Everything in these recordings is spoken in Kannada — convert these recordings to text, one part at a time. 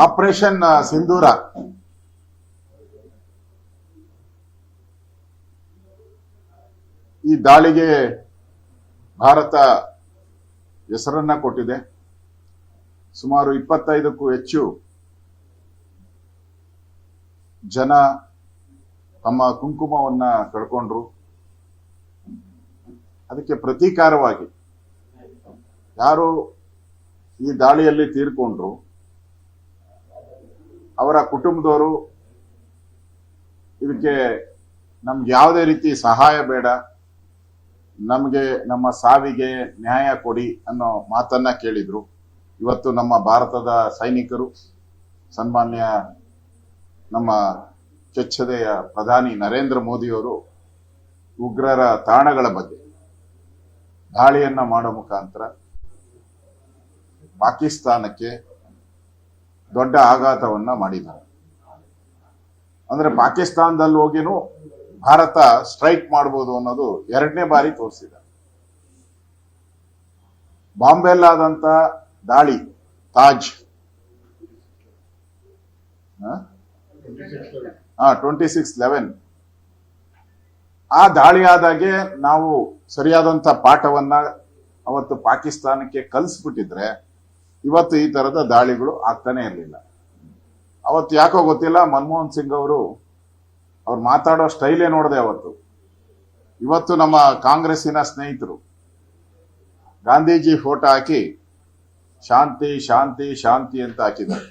ಆಪರೇಷನ್ ಸಿಂಧೂರ ಈ ದಾಳಿಗೆ ಭಾರತ ಹೆಸರನ್ನ ಕೊಟ್ಟಿದೆ. ಸುಮಾರು 25ಕ್ಕೂ ಹೆಚ್ಚು ಜನ ತಮ್ಮ ಕುಂಕುಮವನ್ನ ಕಳ್ಕೊಂಡ್ರು. ಅದಕ್ಕೆ ಪ್ರತೀಕಾರವಾಗಿ ಯಾರು ಈ ದಾಳಿಯಲ್ಲಿ ತೀರ್ಕೊಂಡ್ರು ಅವರ ಕುಟುಂಬದವರು ಇದಕ್ಕೆ ನಮ್ಗೆ ಯಾವುದೇ ರೀತಿ ಸಹಾಯ ಬೇಡ, ನಮಗೆ ನಮ್ಮ ಸಾವಿಗೆ ನ್ಯಾಯ ಕೊಡಿ ಅನ್ನೋ ಮಾತನ್ನ ಕೇಳಿದ್ರು. ಇವತ್ತು ನಮ್ಮ ಭಾರತದ ಸೈನಿಕರು, ಸನ್ಮಾನ್ಯ ನಮ್ಮ ಕೆಚ್ಚೆದೆಯ ಪ್ರಧಾನಿ ನರೇಂದ್ರ ಮೋದಿಯವರು ಉಗ್ರರ ತಾಣಗಳ ಬಗ್ಗೆ ದಾಳಿಯನ್ನ ಮಾಡೋ ಮುಖಾಂತರ ಪಾಕಿಸ್ತಾನಕ್ಕೆ ದೊಡ್ಡ ಆಘಾತವನ್ನ ಮಾಡಿದ್ದಾರೆ. ಅಂದ್ರೆ ಪಾಕಿಸ್ತಾನದಲ್ಲಿ ಹೋಗಿನೂ ಭಾರತ ಸ್ಟ್ರೈಕ್ ಮಾಡಬಹುದು ಅನ್ನೋದು ಎರಡನೇ ಬಾರಿ ತೋರಿಸಿದೆ. ಬಾಂಬೆಲ್ಲಾದಂತ ದಾಳಿ ತಾಜ್ 26/11 ಆ ದಾಳಿ ಆದಾಗೆ ನಾವು ಸರಿಯಾದಂತ ಪಾಠವನ್ನ ಅವತ್ತು ಪಾಕಿಸ್ತಾನಕ್ಕೆ ಕಲಿಸ್ಬಿಟ್ಟಿದ್ರೆ ಇವತ್ತು ಈ ತರದ ದಾಳಿಗಳು ಆಗ್ತಾನೆ ಇರಲಿಲ್ಲ. ಅವತ್ತು ಯಾಕೋ ಗೊತ್ತಿಲ್ಲ, ಮನಮೋಹನ್ ಸಿಂಗ್ ಅವ್ರು ಮಾತಾಡೋ ಸ್ಟೈಲೇ ನೋಡಿದೆ ಅವತ್ತು. ಇವತ್ತು ನಮ್ಮ ಕಾಂಗ್ರೆಸ್ಸಿನ ಸ್ನೇಹಿತರು ಗಾಂಧೀಜಿ ಫೋಟೋ ಹಾಕಿ ಶಾಂತಿ ಶಾಂತಿ ಶಾಂತಿ ಅಂತ ಹಾಕಿದ್ದಾರೆ.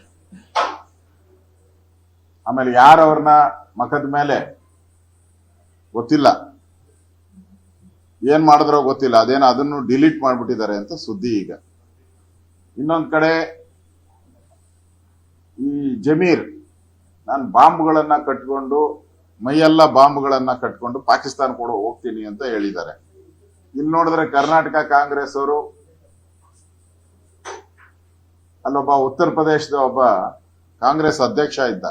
ಆಮೇಲೆ ಯಾರವ್ರನ್ನ ಮಖದ ಮೇಲೆ ಗೊತ್ತಿಲ್ಲ, ಏನ್ ಮಾಡಿದ್ರೋ ಗೊತ್ತಿಲ್ಲ, ಅದೇನೋ ಅದನ್ನು ಡಿಲೀಟ್ ಮಾಡ್ಬಿಟ್ಟಿದ್ದಾರೆ ಅಂತ ಸುದ್ದಿ ಈಗ. ಇನ್ನೊಂದ್ ಕಡೆ ಈ ಜಮೀರ್ ನಾನು ಬಾಂಬ್ಗಳನ್ನ ಕಟ್ಕೊಂಡು ಮೈಯೆಲ್ಲ ಬಾಂಬ್ಗಳನ್ನ ಕಟ್ಕೊಂಡು ಪಾಕಿಸ್ತಾನ ಕೂಡ ಹೋಗ್ತೀನಿ ಅಂತ ಹೇಳಿದ್ದಾರೆ. ಇಲ್ಲಿ ನೋಡಿದ್ರೆ ಕರ್ನಾಟಕ ಕಾಂಗ್ರೆಸ್ ಅವರು ಅಲ್ಲೊಬ್ಬ ಉತ್ತರ ಪ್ರದೇಶದ ಒಬ್ಬ ಕಾಂಗ್ರೆಸ್ ಅಧ್ಯಕ್ಷ ಇದ್ದ,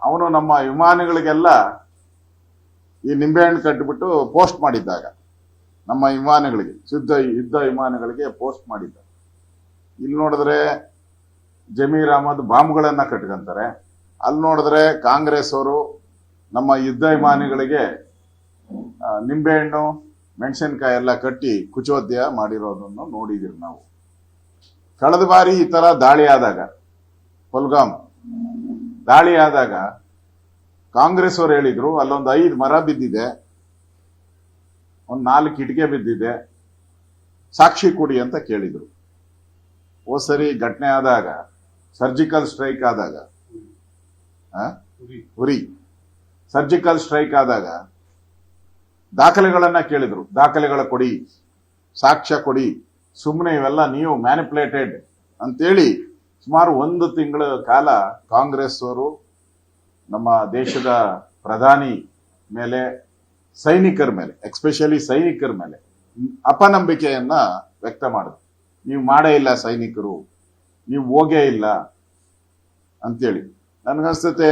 ಅವನು ನಮ್ಮ ವಿಮಾನಗಳಿಗೆಲ್ಲ ಈ ನಿಂಬೆಹಣ್ಣು ಕಟ್ಟಿಬಿಟ್ಟು ಪೋಸ್ಟ್ ಮಾಡಿದ್ದಾಗ, ನಮ್ಮ ವಿಮಾನಗಳಿಗೆ ಯುದ್ಧ ವಿಮಾನಗಳಿಗೆ ಪೋಸ್ಟ್ ಮಾಡಿದ್ದ. ಇಲ್ಲಿ ನೋಡಿದ್ರೆ ಜಮೀರ್ ಅಹಮದ್ ಬಾಂಬ್ಗಳನ್ನ ಕಟ್ಕೊಂತಾರೆ. ಅಲ್ಲಿ ನೋಡಿದ್ರೆ ಕಾಂಗ್ರೆಸ್ ಅವರು ನಮ್ಮ ಯುದ್ಧ ವಿಮಾನಿಗಳಿಗೆ ನಿಂಬೆಹಣ್ಣು ಮೆಣಸಿನಕಾಯಿ ಎಲ್ಲ ಕಟ್ಟಿ ಕುಚೋದ್ಯ ಮಾಡಿರೋದನ್ನು ನೋಡಿದಿರಿ ನಾವು. ಕಳೆದ ಬಾರಿ ಈ ತರ ದಾಳಿ ಆದಾಗ, ಪುಲ್ಗಾಮ್ ದಾಳಿ ಆದಾಗ ಕಾಂಗ್ರೆಸ್ ಅವರು ಹೇಳಿದ್ರು ಅಲ್ಲೊಂದು 5 ಮರ ಬಿದ್ದಿದೆ, ಒಂದು 4 ಕಿಟಕಿ ಬಿದ್ದಿದೆ, ಸಾಕ್ಷಿ ಕೊಡಿ ಅಂತ ಕೇಳಿದ್ರು. ಸರಿ ಘಟನೆ ಆದಾಗ, ಸರ್ಜಿಕಲ್ ಸ್ಟ್ರೈಕ್ ಆದಾಗ, ಉರಿ ಸರ್ಜಿಕಲ್ ಸ್ಟ್ರೈಕ್ ಆದಾಗ ದಾಖಲೆಗಳನ್ನ ಕೇಳಿದ್ರು. ದಾಖಲೆಗಳ ಕೊಡಿ, ಸಾಕ್ಷ್ಯ ಕೊಡಿ, ಸುಮ್ಮನೆ ಇವೆಲ್ಲ ನೀವು ಮ್ಯಾನಿಪುಲೇಟೆಡ್ ಅಂತೇಳಿ ಸುಮಾರು 1 ತಿಂಗಳ ಕಾಲ ಕಾಂಗ್ರೆಸ್ ಅವರು ನಮ್ಮ ದೇಶದ ಪ್ರಧಾನಿ ಮೇಲೆ, ಸೈನಿಕರ ಮೇಲೆ, ಎಕ್ಸ್ಪೆಷಲಿ ಸೈನಿಕರ ಮೇಲೆ ಅಪನಂಬಿಕೆಯನ್ನ ವ್ಯಕ್ತ ಮಾಡಿದ್ರು. ನೀವು ಮಾಡೇ ಇಲ್ಲ ಸೈನಿಕರು, ನೀವು ಹೋಗೇ ಇಲ್ಲ ಅಂತೇಳಿ. ನನ್ಗನ್ಸುತ್ತೆ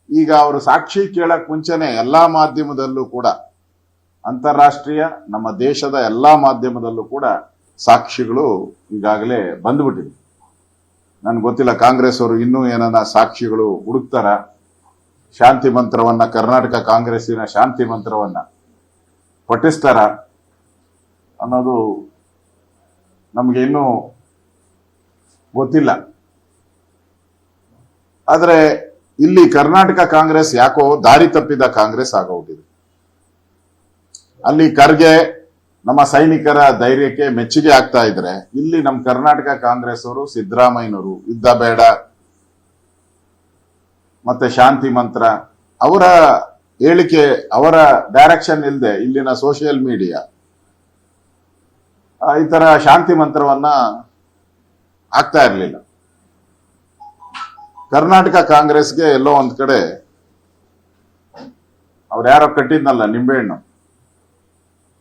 ಈಗ ಅವರು ಸಾಕ್ಷಿ ಕೇಳಕ್ ಮುಂಚೆನೆ ಎಲ್ಲಾ ಮಾಧ್ಯಮದಲ್ಲೂ ಕೂಡ, ಅಂತಾರಾಷ್ಟ್ರೀಯ ನಮ್ಮ ದೇಶದ ಎಲ್ಲಾ ಮಾಧ್ಯಮದಲ್ಲೂ ಕೂಡ ಸಾಕ್ಷಿಗಳು ಈಗಾಗಲೇ ಬಂದ್ಬಿಟ್ಟಿದೆ. ನನ್ಗೆ ಗೊತ್ತಿಲ್ಲ ಕಾಂಗ್ರೆಸ್ ಅವರು ಇನ್ನೂ ಏನನ್ನ ಸಾಕ್ಷಿಗಳು ಹುಡುಕ್ತಾರ, ಶಾಂತಿ ಮಂತ್ರವನ್ನ, ಕರ್ನಾಟಕ ಕಾಂಗ್ರೆಸ್ಸಿನ ಶಾಂತಿ ಮಂತ್ರವನ್ನ ಪಠಿಸ್ತಾರ ಅನ್ನೋದು ನಮ್ಗೆ ಇನ್ನೂ ಗೊತ್ತಿಲ್ಲ. ಆದ್ರೆ ಇಲ್ಲಿ ಕರ್ನಾಟಕ ಕಾಂಗ್ರೆಸ್ ಯಾಕೋ ದಾರಿ ತಪ್ಪಿದ ಕಾಂಗ್ರೆಸ್ ಆಗೋಗ್ಬಿಟ್ಟಿದೆ. ಅಲ್ಲಿ ಖರ್ಗೆ ನಮ್ಮ ಸೈನಿಕರ ಧೈರ್ಯಕ್ಕೆ ಮೆಚ್ಚುಗೆ ಆಗ್ತಾ ಇದ್ರೆ, ಇಲ್ಲಿ ನಮ್ಮ ಕರ್ನಾಟಕ ಕಾಂಗ್ರೆಸ್ ಅವರು ಸಿದ್ದರಾಮಯ್ಯನವರು ಯುದ್ಧ ಬೇಡ ಮತ್ತೆ ಶಾಂತಿ ಮಂತ್ರ, ಅವರ ಹೇಳಿಕೆ, ಅವರ ಡೈರೆಕ್ಷನ್ ಇಲ್ಲದೆ ಇಲ್ಲಿನ ಸೋಷಿಯಲ್ ಮೀಡಿಯಾ ಈ ತರ ಶಾಂತಿ ಮಂತ್ರವನ್ನ ಆಗ್ತಾ ಇರಲಿಲ್ಲ. ಕರ್ನಾಟಕ ಕಾಂಗ್ರೆಸ್ಗೆ ಎಲ್ಲೋ ಒಂದ್ ಕಡೆ ಅವ್ರು ಯಾರೋ ಕಟ್ಟಿದ್ನಲ್ಲ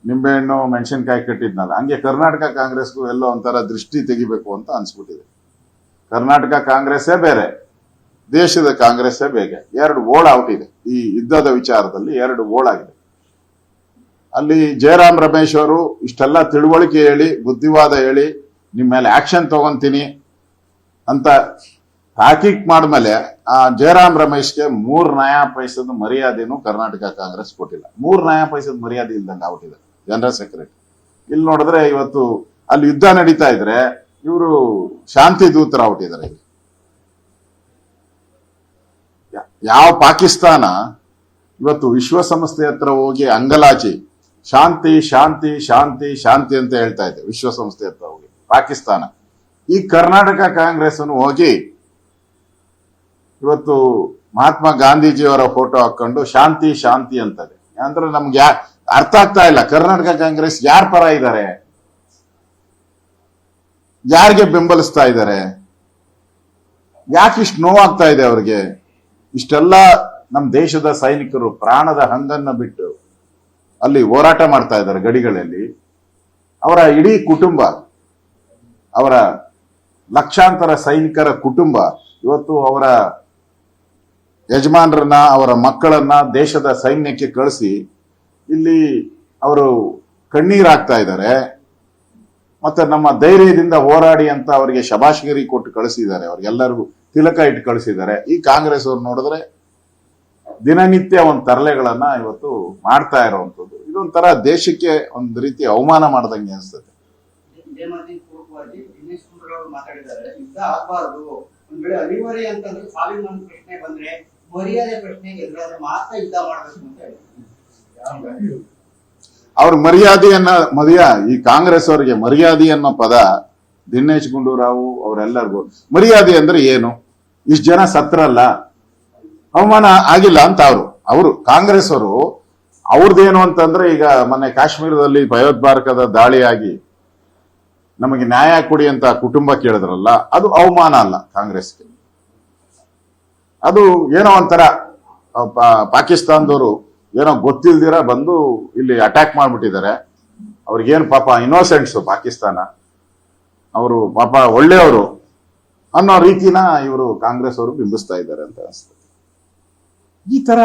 ನಿಂಬೆಹಣ್ಣು ಮೆಣಸಿನಕಾಯಿ ಕಟ್ಟಿದ್ನಲ್ಲ, ಹಂಗೆ ಕರ್ನಾಟಕ ಕಾಂಗ್ರೆಸ್ಗೂ ಎಲ್ಲೋ ಒಂಥರ ದೃಷ್ಟಿ ತೆಗಿಬೇಕು ಅಂತ ಅನ್ಸ್ಬಿಟ್ಟಿದೆ. ಕರ್ನಾಟಕ ಕಾಂಗ್ರೆಸ್ಸೇ ಬೇರೆ, ದೇಶದ ಕಾಂಗ್ರೆಸ್ಸೇ ಬೇರೆ. 2 ಓಡಾಗಿದೆ ಈ ಯುದ್ಧದ ವಿಚಾರದಲ್ಲಿ, 2 ಓಡಾಗಿದೆ. ಅಲ್ಲಿ ಜಯರಾಮ್ ರಮೇಶ್ ಅವರು ಇಷ್ಟೆಲ್ಲ ತಿಳುವಳಿಕೆ ಹೇಳಿ, ಬುದ್ಧಿವಾದ ಹೇಳಿ, ನಿಮ್ಮ ಮೇಲೆ ಆಕ್ಷನ್ ತಗೊಂತೀನಿ ಅಂತ ತಾಕೀಕ್ ಮಾಡಿದ್ಮೇಲೆ ಆ ಜಯರಾಮ್ ರಮೇಶ್ಗೆ 3 ನಯಾ ಪೈಸದ ಮರ್ಯಾದೆನೂ ಕರ್ನಾಟಕ ಕಾಂಗ್ರೆಸ್ ಕೊಟ್ಟಿಲ್ಲ. 3 ನಯಾ ಪೈಸದ ಮರ್ಯಾದೆ ಇಲ್ದಂಗೆ ಆಗ್ಬಿಟ್ಟಿದೆ ಜನರಲ್ ಸೆಕ್ರೆಟರಿ. ಇಲ್ಲಿ ನೋಡಿದ್ರೆ ಇವತ್ತು ಅಲ್ಲಿ ಯುದ್ಧ ನಡೀತಾ ಇದ್ರೆ ಇವರು ಶಾಂತಿ ದೂತರ ಆಗ್ಬಿಟ್ಟಿದ್ದಾರೆ. ಯಾವ ಪಾಕಿಸ್ತಾನ ಇವತ್ತು ವಿಶ್ವಸಂಸ್ಥೆ ಹತ್ರ ಹೋಗಿ ಅಂಗಲಾಚಿ ಶಾಂತಿ ಶಾಂತಿ ಶಾಂತಿ ಶಾಂತಿ ಅಂತ ಹೇಳ್ತಾ ಇದೆ, ವಿಶ್ವಸಂಸ್ಥೆ ಹತ್ರ ಹೋಗಿ ಪಾಕಿಸ್ತಾನ, ಈ ಕರ್ನಾಟಕ ಕಾಂಗ್ರೆಸ್ ಹೋಗಿ ಇವತ್ತು ಮಹಾತ್ಮ ಗಾಂಧೀಜಿಯವರ ಫೋಟೋ ಹಾಕೊಂಡು ಶಾಂತಿ ಶಾಂತಿ ಅಂತದೆ. ಅಂದ್ರೆ ನಮ್ಗೆ ಅರ್ಥ ಆಗ್ತಾ ಇಲ್ಲ, ಕರ್ನಾಟಕ ಕಾಂಗ್ರೆಸ್ ಯಾರ ಪರ ಇದ್ದಾರೆ, ಯಾರಿಗೆ ಬೆಂಬಲಿಸ್ತಾ ಇದ್ದಾರೆ, ಯಾಕೆ ಇಷ್ಟು ನೋವಾಗ್ತಾ ಇದೆ ಅವ್ರಿಗೆ? ಇಷ್ಟೆಲ್ಲ ನಮ್ಮ ದೇಶದ ಸೈನಿಕರು ಪ್ರಾಣದ ಹಂಗನ್ನ ಬಿಟ್ಟು ಅಲ್ಲಿ ಹೋರಾಟ ಮಾಡ್ತಾ ಇದ್ದಾರೆ ಗಡಿಗಳಲ್ಲಿ. ಅವರ ಇಡೀ ಕುಟುಂಬ, ಅವರ ಲಕ್ಷಾಂತರ ಸೈನಿಕರ ಕುಟುಂಬ ಇವತ್ತು ಅವರ ಯಜಮಾನರನ್ನ, ಅವರ ಮಕ್ಕಳನ್ನ ದೇಶದ ಸೈನ್ಯಕ್ಕೆ ಕಳಿಸಿ ಇಲ್ಲಿ ಅವರು ಕಣ್ಣೀರಾಗ್ತಾ ಇದ್ದಾರೆ. ಮತ್ತೆ ನಮ್ಮ ಧೈರ್ಯದಿಂದ ಹೋರಾಡಿ ಅಂತ ಅವರಿಗೆ ಶಬಾಷ್ಗಿರಿ ಕೊಟ್ಟು ಕಳಿಸಿದ್ದಾರೆ, ಅವ್ರಿಗೆಲ್ಲರಿಗೂ ತಿಲಕ ಇಟ್ಟು ಕಳಿಸಿದ್ದಾರೆ. ಈ ಕಾಂಗ್ರೆಸ್ ಅವ್ರು ನೋಡಿದ್ರೆ ದಿನನಿತ್ಯ ಒಂದು ತರಲೆಗಳನ್ನ ಇವತ್ತು ಮಾಡ್ತಾ ಇರುವಂತದ್ದು. ಇದೊಂಥರ ದೇಶಕ್ಕೆ ಒಂದು ರೀತಿ ಅವಮಾನ ಮಾಡ್ದಂಗೆ ಅನಿಸ್ತದೆ. ಮಾತಾಡಿದ್ದಾರೆ, ಯುದ್ಧ ಆಗಬಾರ್ದು, ಒಂದ್ ವೇಳೆ ಅನಿವಾರ್ಯ ಅಂತಂದ್ರೆ ಸಾವಿನ ಒಂದು ಪ್ರಶ್ನೆ ಬಂದ್ರೆ ಮರ್ಯಾದೆ ಪ್ರಶ್ನೆಗೆ ಎದುರಾದ್ರೆ ಮಾತ್ರ ಯುದ್ಧ ಮಾಡಬೇಕು ಅಂತ ಹೇಳಿ ಅವ್ರ ಈ ಕಾಂಗ್ರೆಸ್ ಅವರಿಗೆ ಮರ್ಯಾದೆ ಅನ್ನೋ ಪದ ದಿನೇಶ್ ಗುಂಡೂರಾವ್ ಅವರೆಲ್ಲರಿಗೂ ಮರ್ಯಾದೆ ಅಂದ್ರೆ ಏನು? ಇಷ್ಟು ಜನ ಸತ್ರಲ್ಲ, ಅವಮಾನ ಆಗಿಲ್ಲ ಅಂತ ಅವರು ಕಾಂಗ್ರೆಸ್ ಅವರು ಅವ್ರದ್ದೇನು ಅಂತಂದ್ರೆ, ಈಗ ಮೊನ್ನೆ ಕಾಶ್ಮೀರದಲ್ಲಿ ಭಯೋತ್ಪಾದಕದ ದಾಳಿಯಾಗಿ ನಮಗೆ ನ್ಯಾಯ ಕೊಡಿ ಅಂತ ಕುಟುಂಬ ಕೇಳಿದ್ರಲ್ಲ, ಅದು ಅವಮಾನ ಅಲ್ಲ ಕಾಂಗ್ರೆಸ್ಗೆ. ಅದು ಏನೋ ಒಂಥರ ಪಾಕಿಸ್ತಾನದವರು ಏನೋ ಗೊತ್ತಿಲ್ದಿರ ಬಂದು ಇಲ್ಲಿ ಅಟ್ಯಾಕ್ ಮಾಡ್ಬಿಟ್ಟಿದ್ದಾರೆ. ಅವ್ರಿಗೇನು ಪಾಪ ಇನ್ನೋಸೆಂಟ್ಸ್ ಪಾಕಿಸ್ತಾನ, ಅವರು ಪಾಪ ಒಳ್ಳೆಯವರು ಅನ್ನೋ ರೀತಿನ ಇವರು ಕಾಂಗ್ರೆಸ್ ಅವರು ಬಿಂಬಿಸ್ತಾ ಇದ್ದಾರೆ ಅಂತ ಅನಿಸ್ತದೆ. ಈ ತರ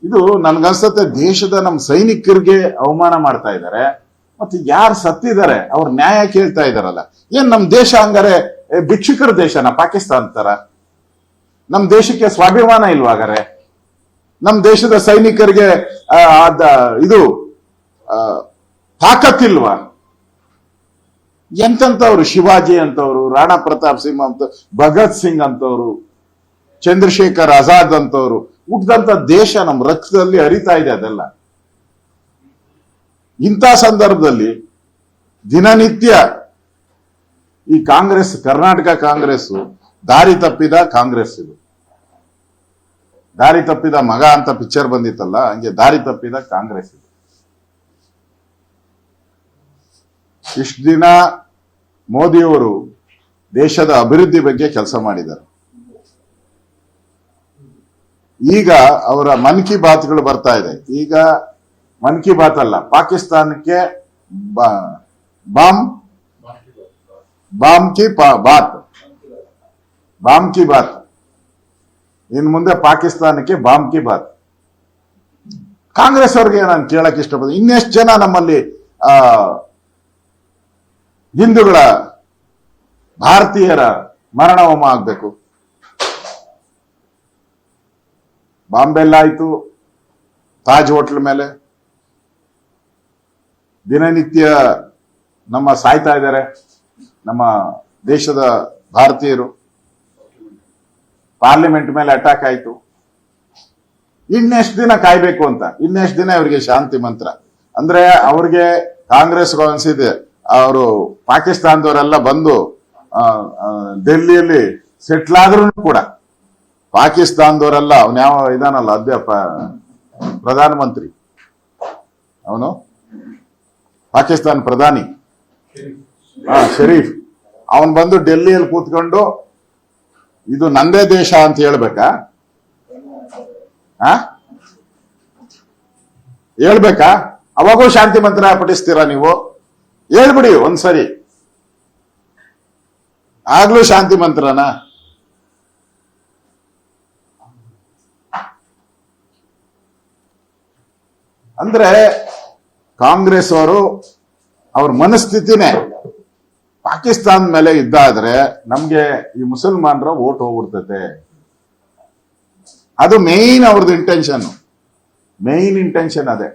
ಇದು ನನ್ಗನ್ಸುತ್ತೆ ದೇಶದ ನಮ್ಮ ಸೈನಿಕರಿಗೆ ಅವಮಾನ ಮಾಡ್ತಾ ಇದ್ದಾರೆ. ಮತ್ತೆ ಯಾರು ಸತ್ತಿದ್ದಾರೆ ಅವ್ರ ನ್ಯಾಯ ಕೇಳ್ತಾ ಇದಾರಲ್ಲ. ಏನ್ ನಮ್ ದೇಶ ಹಂಗಾರೆ ಭಿಕ್ಷುಕರ ದೇಶನ ಪಾಕಿಸ್ತಾನ ತರ? ನಮ್ ದೇಶಕ್ಕೆ ಸ್ವಾಭಿಮಾನ ಇಲ್ವಾಗಾರೆ? ನಮ್ ದೇಶದ ಸೈನಿಕರಿಗೆ ಇದು ತಾಕತ್ತಿಲ್ವಾ? ಎಂತಂತವ್ರು ಶಿವಾಜಿ ಅಂತವ್ರು, ರಾಣಾ ಪ್ರತಾಪ್ ಸಿಂಗ್ ಅಂತ, ಭಗತ್ ಸಿಂಗ್ ಅಂತವ್ರು, ಚಂದ್ರಶೇಖರ್ ಆಜಾದ್ ಅಂತವ್ರು ಹುಟ್ಟಿದಂತ ದೇಶ ನಮ್ಮ ರಕ್ತದಲ್ಲಿ ಹರಿತಾ ಇದೆ ಅದೆಲ್ಲ. ಇಂಥ ಸಂದರ್ಭದಲ್ಲಿ ದಿನನಿತ್ಯ ಈ ಕಾಂಗ್ರೆಸ್, ಕರ್ನಾಟಕ ಕಾಂಗ್ರೆಸ್ ದಾರಿ ತಪ್ಪಿದ ಕಾಂಗ್ರೆಸ್. ಇದು ದಾರಿ ತಪ್ಪಿದ ಮಗ ಅಂತ ಪಿಕ್ಚರ್ ಬಂದಿತ್ತಲ್ಲ, ಹಂಗೆ ದಾರಿ ತಪ್ಪಿದ ಕಾಂಗ್ರೆಸ್ ಇದು. ಇಷ್ಟು ದಿನ ಮೋದಿಯವರು ದೇಶದ ಅಭಿವೃದ್ಧಿ ಬಗ್ಗೆ ಕೆಲಸ ಮಾಡಿದ್ದಾರೆ. ಈಗ ಅವರ ಮನ್ ಕಿ ಬಾತ್ಗಳು ಬರ್ತಾ ಇದೆ. ಈಗ ಮನ್ ಕಿ ಬಾತ್ ಅಲ್ಲ, ಪಾಕಿಸ್ತಾನಕ್ಕೆ ಬಾಮ್ ಕಿ ಬಾತ್, ಇನ್ ಮುಂದೆ ಪಾಕಿಸ್ತಾನಕ್ಕೆ ಬಾಮ್ ಕಿ ಬಾತ್. ಕಾಂಗ್ರೆಸ್ ಅವ್ರಿಗೆ ನಾನು ಕೇಳಕ್ ಇಷ್ಟಪಡ್ತೀನಿ, ಇನ್ನೆಷ್ಟು ಜನ ನಮ್ಮಲ್ಲಿ ಹಿಂದೂಗಳ, ಭಾರತೀಯರ ಮರಣ ಹೋಮ ಆಗ್ಬೇಕು? ಬಾಂಬೆಲ್ಲಾಯ್ತು, ತಾಜ್ ಹೋಟ್ಲ್ ಮೇಲೆ ದಿನನಿತ್ಯ ನಮ್ಮ ಸಾಯ್ತಾ ಇದ್ದಾರೆ ನಮ್ಮ ದೇಶದ ಭಾರತೀಯರು. ಪಾರ್ಲಿಮೆಂಟ್ ಮೇಲೆ ಅಟ್ಯಾಕ್ ಆಯ್ತು. ಇನ್ನೆಷ್ಟು ದಿನ ಕಾಯ್ಬೇಕು ಅಂತ? ಇನ್ನೆಷ್ಟು ದಿನ ಇವರಿಗೆ ಶಾಂತಿ ಮಂತ್ರ? ಅಂದ್ರೆ ಅವ್ರಿಗೆ ಕಾಂಗ್ರೆಸ್ ಅನ್ಸಿದೆ, ಅವರು ಪಾಕಿಸ್ತಾನದವರೆಲ್ಲ ಬಂದು ಡೆಲ್ಲಿಯಲ್ಲಿ ಸೆಟ್ಲ್ ಆದ್ರೂ ಕೂಡ ಪಾಕಿಸ್ತಾನದವರೆಲ್ಲ, ಅವನ್ ಯಾವ ಇದಾನಲ್ಲ ಅಧ್ಯಾಪ ಪ್ರಧಾನಮಂತ್ರಿ, ಅವನು ಪಾಕಿಸ್ತಾನ ಪ್ರಧಾನಿ ಶರೀಫ್, ಅವನ್ ಬಂದು ಡೆಲ್ಲಿಯಲ್ಲಿ ಕೂತ್ಕೊಂಡು ಇದು ನಂದೇ ದೇಶ ಅಂತ ಹೇಳ್ಬೇಕಾ? ಹೇಳ್ಬೇಕಾ? ಅವಾಗೂ ಶಾಂತಿ ಮಂತ್ರ ಪಠಿಸ್ತೀರಾ ನೀವು? ಹೇಳ್ಬಿಡಿ ಒಂದ್ಸರಿ, ಆಗ್ಲೂ ಶಾಂತಿ ಮಂತ್ರನ? ಅಂದ್ರೆ ಕಾಂಗ್ರೆಸ್ ಅವರು, ಅವ್ರ ಮನಸ್ಥಿತಿನೇ ಪಾಕಿಸ್ತಾನ ಮೇಲೆ ಯುದ್ಧ ಆದ್ರೆ ನಮ್ಗೆ ಈ ಮುಸಲ್ಮಾನರ ಓಟ್ ಹೋಗ್ಬಿಡ್ತೈತೆ. ಅದು ಮೇನ್ ಅವ್ರದ್ದು ಮೇನ್ ಇಂಟೆನ್ಷನ್ ಅದೇ.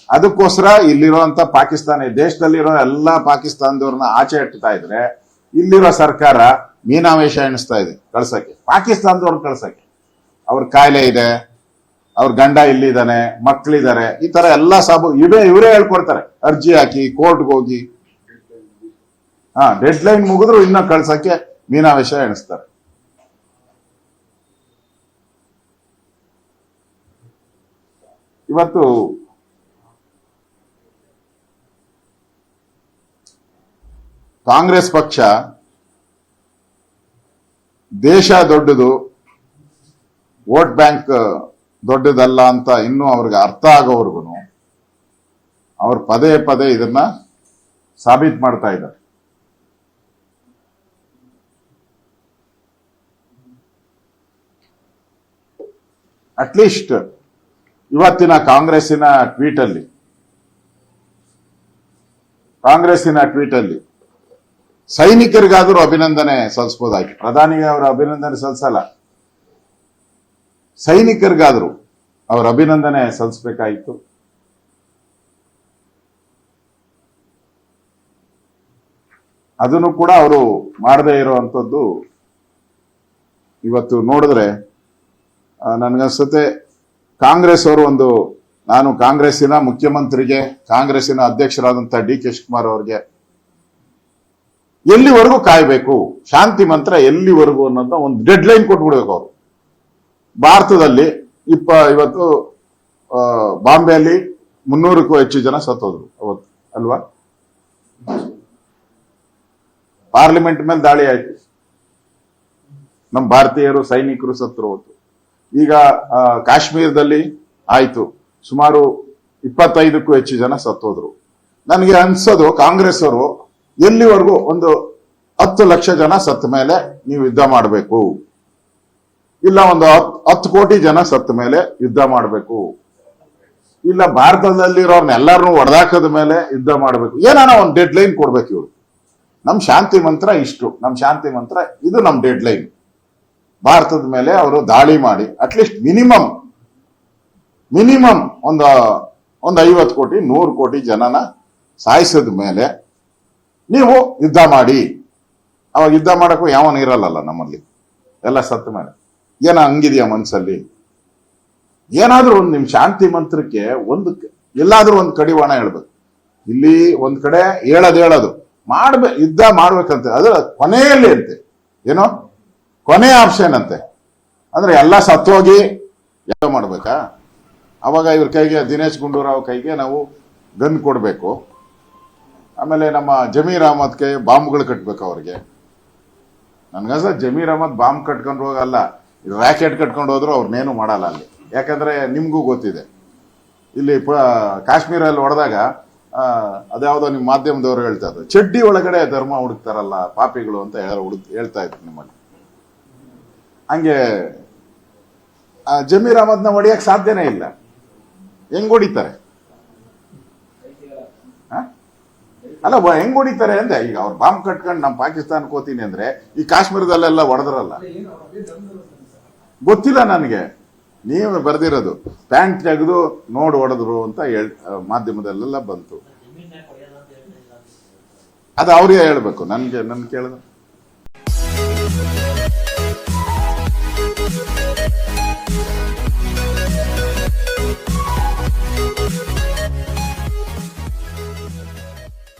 ಅದಕ್ಕೋಸ್ಕರ ಇಲ್ಲಿರುವಂತ ಪಾಕಿಸ್ತಾನ ದೇಶದಲ್ಲಿರೋ ಎಲ್ಲಾ ಪಾಕಿಸ್ತಾನದವ್ರನ್ನ ಆಚೆ ಇಡ್ತಾ ಇದ್ರೆ ಇಲ್ಲಿರೋ ಸರ್ಕಾರ ಮೀನಾವೇಶ ಎಣಿಸ್ತಾ ಇದೆ ಕಳ್ಸಕ್ಕೆ, ಪಾಕಿಸ್ತಾನದವ್ರನ್ನ ಕಳ್ಸಕ್ಕೆ. ಅವ್ರ ಕಾಯಿಲೆ ಇದೆ, ಅವ್ರ ಗಂಡ ಇಲ್ಲಿದ್ದಾನೆ, ಮಕ್ಳಿದ್ದಾರೆ, ಈ ತರ ಎಲ್ಲಾ ಇವರೇ ಹೇಳ್ಕೊಡ್ತಾರೆ. ಅರ್ಜಿ ಹಾಕಿ ಕೋರ್ಟ್ಗೆ ಹೋಗಿ ಡೆಡ್ ಲೈನ್ ಮುಗಿದ್ರು ಇನ್ನ ಕಳ್ಸಕ್ಕೆ ಮೀನಾವೇಶ ಎಣಿಸ್ತಾರೆ. ಇವತ್ತು ಕಾಂಗ್ರೆಸ್ ಪಕ್ಷ ದೇಶ ದೊಡ್ಡದು, ವೋಟ್ ಬ್ಯಾಂಕ್ ದೊಡ್ಡದಲ್ಲ ಅಂತ ಇನ್ನೂ ಅವ್ರಿಗೆ ಅರ್ಥ ಆಗೋವರೆಗೂ ಅವ್ರು ಪದೇ ಪದೇ ಇದನ್ನ ಸಾಬೀತು ಮಾಡ್ತಾ ಇದ್ದಾರೆ. ಅಟ್ಲೀಸ್ಟ್ ಇವತ್ತಿನ ಕಾಂಗ್ರೆಸ್ಸಿನ ಟ್ವೀಟ್ ಅಲ್ಲಿ ಸೈನಿಕರಿಗಾದರೂ ಅಭಿನಂದನೆ ಸಲ್ಲಿಸಬಹುದಾಯ್ತು. ಪ್ರಧಾನಿಗೆ ಅವರು ಅಭಿನಂದನೆ ಸಲ್ಲಿಸಲ್ಲ, ಸೈನಿಕರಿಗಾದರೂ ಅವ್ರ ಅಭಿನಂದನೆ ಸಲ್ಲಿಸಬೇಕಾಯಿತು. ಅದನ್ನು ಕೂಡ ಅವರು ಮಾಡದೇ ಇರುವಂತದ್ದು ಇವತ್ತು ನೋಡಿದ್ರೆ ನನ್ಗನ್ಸುತ್ತೆ ಕಾಂಗ್ರೆಸ್ ಅವರು ನಾನು ಕಾಂಗ್ರೆಸ್ಸಿನ ಮುಖ್ಯಮಂತ್ರಿಗೆ, ಕಾಂಗ್ರೆಸ್ಸಿನ ಅಧ್ಯಕ್ಷರಾದಂತಹ DK ಶಿವಕುಮಾರ್ ಅವರಿಗೆ ಎಲ್ಲಿವರೆಗೂ ಕಾಯಬೇಕು, ಶಾಂತಿ ಮಂತ್ರ ಎಲ್ಲಿವರೆಗೂ ಅನ್ನೋದನ್ನ ಒಂದು ಡೆಡ್ ಲೈನ್ ಕೊಟ್ಬಿಡ್ಬೇಕು ಅವರು. ಭಾರತದಲ್ಲಿ ಇವತ್ತು ಬಾಂಬೆಯಲ್ಲಿ 300ಕ್ಕೂ ಹೆಚ್ಚು ಜನ ಸತ್ತೋದ್ರು ಅವತ್ತು ಅಲ್ವಾ? ಪಾರ್ಲಿಮೆಂಟ್ ಮೇಲೆ ದಾಳಿ ಆಯ್ತು, ನಮ್ಮ ಭಾರತೀಯರು ಸೈನಿಕರು ಸತ್ತರು ಅವತ್ತು. ಈಗ ಕಾಶ್ಮೀರದಲ್ಲಿ ಆಯ್ತು, ಸುಮಾರು 25ಕ್ಕೂ ಹೆಚ್ಚು ಜನ ಸತ್ತೋದ್ರು. ನನಗೆ ಅನ್ಸೋದು ಕಾಂಗ್ರೆಸ್ ಅವರು ಎಲ್ಲಿವರೆಗೂ ಒಂದು 10 ಲಕ್ಷ ಜನ ಸತ್ತ ಮೇಲೆ ನೀವು ಯುದ್ಧ ಮಾಡಬೇಕು, ಇಲ್ಲ ಒಂದು 10 ಕೋಟಿ ಜನ ಸತ್ತ ಮೇಲೆ ಯುದ್ಧ ಮಾಡಬೇಕು, ಇಲ್ಲ ಭಾರತದಲ್ಲಿರೋರ್ನ ಎಲ್ಲಾರನ್ನೂ ಒಡೆದಾಕದ ಮೇಲೆ ಯುದ್ಧ ಮಾಡಬೇಕು. ಏನಾನ ಒಂದು ಡೆಡ್ ಲೈನ್ ಕೊಡ್ಬೇಕು ಇವರು. ನಮ್ ಶಾಂತಿ ಮಂತ್ರ ಇಷ್ಟು, ನಮ್ ಶಾಂತಿ ಮಂತ್ರ ಇದು, ನಮ್ ಡೆಡ್ ಲೈನ್. ಭಾರತದ ಮೇಲೆ ಅವರು ದಾಳಿ ಮಾಡಿ ಅಟ್ಲೀಸ್ಟ್ ಮಿನಿಮಮ್ ಒಂದು 50 ಕೋಟಿ 100 ಕೋಟಿ ಜನನ ಸಾಯಿಸಿದ ಮೇಲೆ ನೀವು ಯುದ್ಧ ಮಾಡಿ. ಅವಾಗ ಯುದ್ಧ ಮಾಡಕ್ಕೂ ಯಾವನು ಇರಲ್ಲ ನಮ್ಮಲ್ಲಿ, ಎಲ್ಲ ಸತ್ತ ಮೇಲೆ. ಏನ ಹಂಗಿದೆಯಾ ಮನ್ಸಲ್ಲಿ? ಏನಾದ್ರೂ ಒಂದು ನಿಮ್ ಶಾಂತಿ ಮಂತ್ರಕ್ಕೆ ಎಲ್ಲಾದ್ರೂ ಒಂದು ಕಡಿವಾಣ ಹೇಳ್ಬೇಕು. ಇಲ್ಲಿ ಒಂದ್ ಕಡೆ ಹೇಳೋದು ಯುದ್ಧ ಮಾಡ್ಬೇಕಂತೆ, ಅದ್ರ ಕೊನೆಯಲ್ಲಿ ಅಂತೆ, ಏನೋ ಕೊನೆ ಆಪ್ಷನ್ ಅಂತೆ. ಅಂದ್ರೆ ಎಲ್ಲ ಸತ್ತೋಗಿ ಯುದ್ಧ ಮಾಡ್ಬೇಕಾ? ಅವಾಗ ಇವ್ರ ಕೈಗೆ, ದಿನೇಶ್ ಗುಂಡೂರಾವ್ ಕೈಗೆ ನಾವು ಗನ್ ಕೊಡ್ಬೇಕು. ಆಮೇಲೆ ನಮ್ಮ ಜಮೀರ್ ಅಹಮದ್ ಕೈ ಬಾಂಬ್ಗಳು ಕಟ್ಬೇಕು ಅವ್ರಿಗೆ. ನನ್ಗಸ ಜಮೀರ್ ಅಹಮದ್ ಬಾಂಬ್ ಕಟ್ಕೊಂಡು ಹೋಗಲ್ಲ, ರಾಕೆಟ್ ಕಟ್ಕೊಂಡು ಹೋದ್ರು ಅವ್ರನ್ನೇನು ಮಾಡಲ್ಲ ಅಲ್ಲಿ. ಯಾಕಂದ್ರೆ ನಿಮ್ಗೂ ಗೊತ್ತಿದೆ, ಇಲ್ಲಿ ಕಾಶ್ಮೀರಲ್ಲಿ ಹೊಡೆದಾಗ ಅದ್ಯಾವುದೋ ನಿಮ್ಮ ಮಾಧ್ಯಮದವರು ಹೇಳ್ತಾ ಇದ್ರು, ಚಡ್ಡಿ ಒಳಗಡೆ ಧರ್ಮ ಹುಡುಕ್ತಾರಲ್ಲ ಪಾಪಿಗಳು ಅಂತ ಹೇಳ್ತಾ ಇದ್ರು ನಿಮ್ಮಲ್ಲಿ. ಹಂಗೆ ಜಮೀರ್ ಅಹಮದ್ನ ಹೊಡಿಯಕ್ ಸಾಧ್ಯನೇ ಇಲ್ಲ. ಹೆಂಗ್ ಹೊಡಿತಾರೆ? ಅಲ್ಲ, ಹೆಂಗ್ ಹೊಡಿತಾರೆ ಅಂದ್ರೆ, ಈಗ ಅವ್ರು ಬಾಂಬ್ ಕಟ್ಕೊಂಡು ನಮ್ಮ ಪಾಕಿಸ್ತಾನಕ್ಕೆ ಹೋಗ್ತೀನಿ ಅಂದ್ರೆ ಈ ಕಾಶ್ಮೀರದಲ್ಲೆಲ್ಲ ಹೊಡೆದ್ರಲ್ಲ, ಗೊತ್ತಿಲ್ಲ ನನಗೆ. ನೀವು ಬರ್ದಿರೋದು ಪ್ಯಾಂಟ್ ತೆಗೆದು ನೋಡ್ ಹೊಡೆದ್ರು ಅಂತ ಮಾಧ್ಯಮದಲ್ಲೆಲ್ಲ ಬಂತು. ಅದು ಅವ್ರಿಗೆ ಹೇಳ್ಬೇಕು, ನನ್ ಕೇಳಿದ್ರು